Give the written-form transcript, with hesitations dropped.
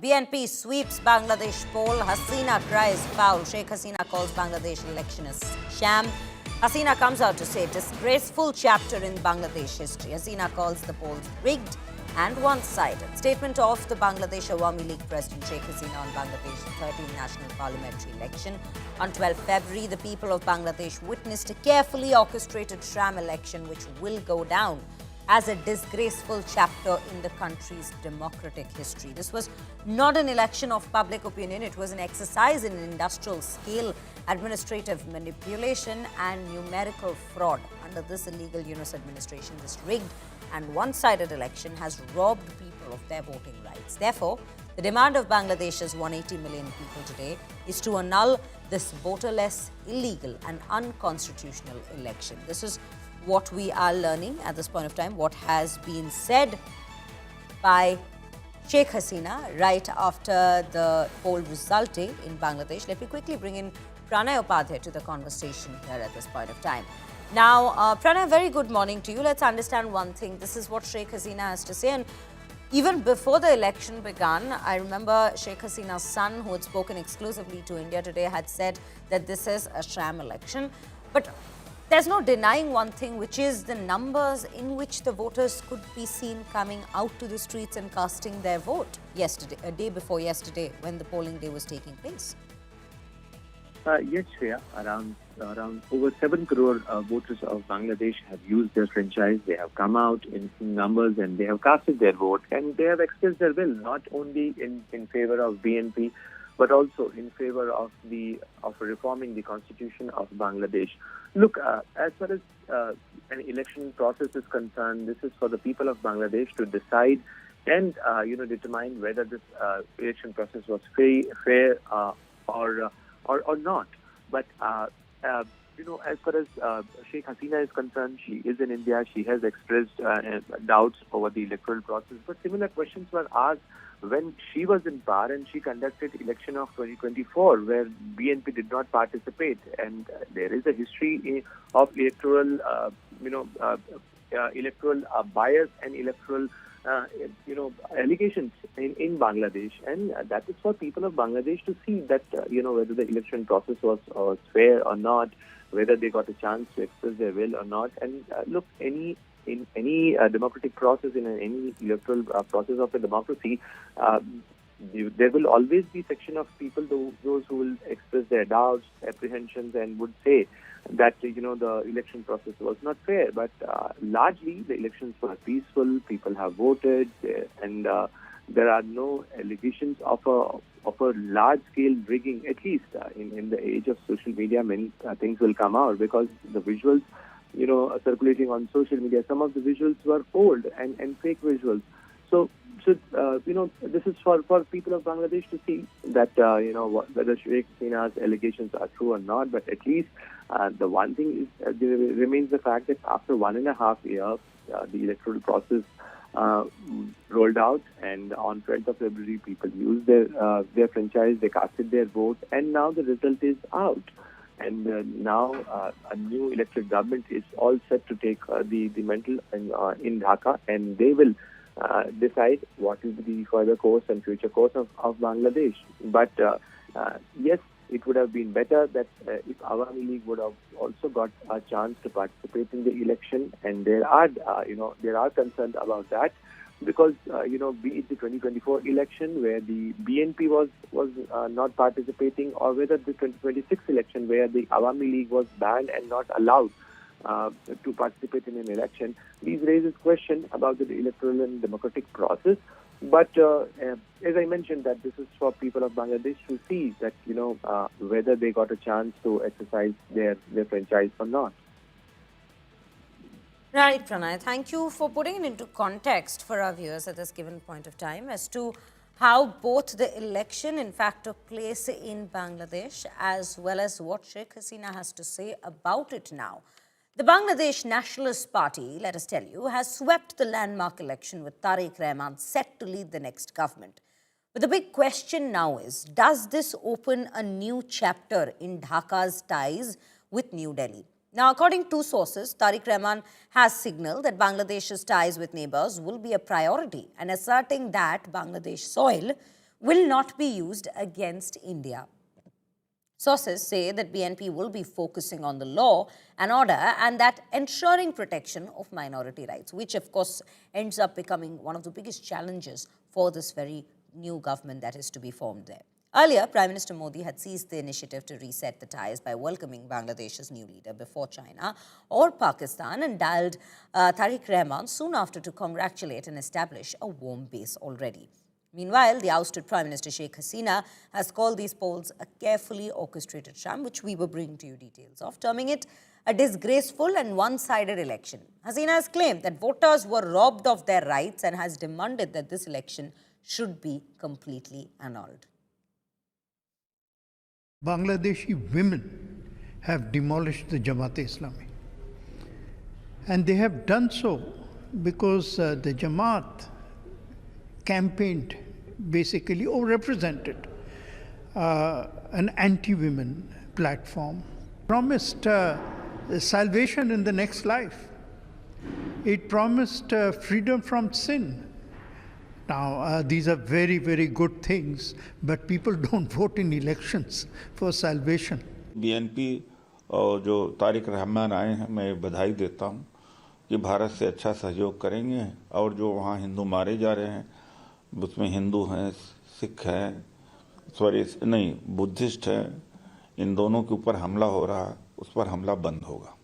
BNP sweeps Bangladesh poll. Hasina cries foul. Sheikh Hasina calls Bangladesh election a sham. Hasina comes out to say disgraceful chapter in Bangladesh history. Hasina calls the polls rigged and one-sided. Statement of the Bangladesh Awami League President Sheikh Hasina on Bangladesh's 13th national parliamentary election. On 12 February, the people of Bangladesh witnessed a carefully orchestrated sham election which will go down as a disgraceful chapter in the country's democratic history. This was not an election of public opinion. It was an exercise in industrial scale, administrative manipulation and numerical fraud. Under this illegal US administration, this rigged and one-sided election has robbed people of their voting rights. Therefore, the demand of Bangladesh's 180 million people today is to annul this voterless, illegal and unconstitutional election. This is what we are learning at this point of time, what has been said by Sheikh Hasina right after the poll resulting in Bangladesh. Let me quickly bring in Pranay Upadhyay to the conversation here at this point of time. Now, Pranay, very good morning to you. Let's understand one thing. This is what Sheikh Hasina has to say. And even before the election began, I remember Sheikh Hasina's son, who had spoken exclusively to India today, had said that this is a sham election. But there's no denying one thing, which is the numbers in which the voters could be seen coming out to the streets and casting their vote yesterday, a day before yesterday, when the polling day was taking place. Yes, Shreya, around over 7 crore voters of Bangladesh have used their franchise. They have come out in numbers and they have casted their vote, and they have expressed their will not only in favor of BNP but also in favor of reforming the constitution of Bangladesh. Look, as far as an election process is concerned, this is for the people of Bangladesh to decide and determine whether this election process was fair or not. But as far as Sheikh Hasina is concerned, she is in India. She has expressed doubts over the electoral process. But similar questions were asked when she was in power and she conducted election of 2024, where BNP did not participate. And there is a history of electoral, electoral bias and electoral allegations in Bangladesh, and that is for people of Bangladesh to see that whether the election process was fair or not, whether they got a chance to express their will or not. And look, in any democratic process, in any electoral process of a democracy, there will always be section of people, those who will express their doubts, apprehensions, and would say that the election process was not fair. But largely the elections were peaceful. People have voted, and there are no allegations of a large-scale rigging. At least in the age of social media, many things will come out, because the visuals circulating on social media, some of the visuals were old and fake visuals. So this is for people of Bangladesh to see that, whether Sheikh Hasina's allegations are true or not. But at least the one thing is, remains the fact that after 1.5 years, the electoral process rolled out, and on 12th of February, people used their franchise, they casted their vote, and now the result is out. And now a new elected government is all set to take the mantle in Dhaka, and they will decide what is the further course and future course of Bangladesh. But yes, it would have been better that if Awami League would have also got a chance to participate in the election, and there are concerns about that, because be it the 2024 election where the BNP was not participating, or whether the 2026 election where the Awami League was banned and not allowed to participate in an election. These raises question about the electoral and democratic process. But as I mentioned, that this is for people of Bangladesh to see that whether they got a chance to exercise their franchise or not. Right, Pranay. Thank you for putting it into context for our viewers at this given point of time as to how both the election, in fact, took place in Bangladesh, as well as what Sheikh Hasina has to say about it now. The Bangladesh Nationalist Party, let us tell you, has swept the landmark election with Tarique Rahman set to lead the next government. But the big question now is, does this open a new chapter in Dhaka's ties with New Delhi? Now, according to sources, Tarique Rahman has signaled that Bangladesh's ties with neighbours will be a priority, and asserting that Bangladesh soil will not be used against India. Sources say that BNP will be focusing on the law and order and that ensuring protection of minority rights, which of course ends up becoming one of the biggest challenges for this very new government that is to be formed there. Earlier, Prime Minister Modi had seized the initiative to reset the ties by welcoming Bangladesh's new leader before China or Pakistan and dialed Tarique Rahman soon after to congratulate and establish a warm base already. Meanwhile, the ousted Prime Minister Sheikh Hasina has called these polls a carefully orchestrated sham, which we will bring to you details of, terming it a disgraceful and one-sided election. Hasina has claimed that voters were robbed of their rights and has demanded that this election should be completely annulled. Bangladeshi women have demolished the Jamaat-e-Islami. And they have done so because the Jamaat campaigned basically or represented an anti-women platform, promised salvation in the next life. It promised freedom from sin. Now, these are very, very good things, but people don't vote in elections for salvation. BNP और जो तारिक रहमान आए हैं, मैं बधाई देता हूं कि भारत से अच्छा सहयोग करेंगे और जो वहाँ हिंदू मारे जा रहे हैं उसमें हिंदू हैं, सिख हैं, बुद्धिस्ट हैं, इन दोनों के ऊपर हमला हो रहा है, उस पर हमला बंद होगा.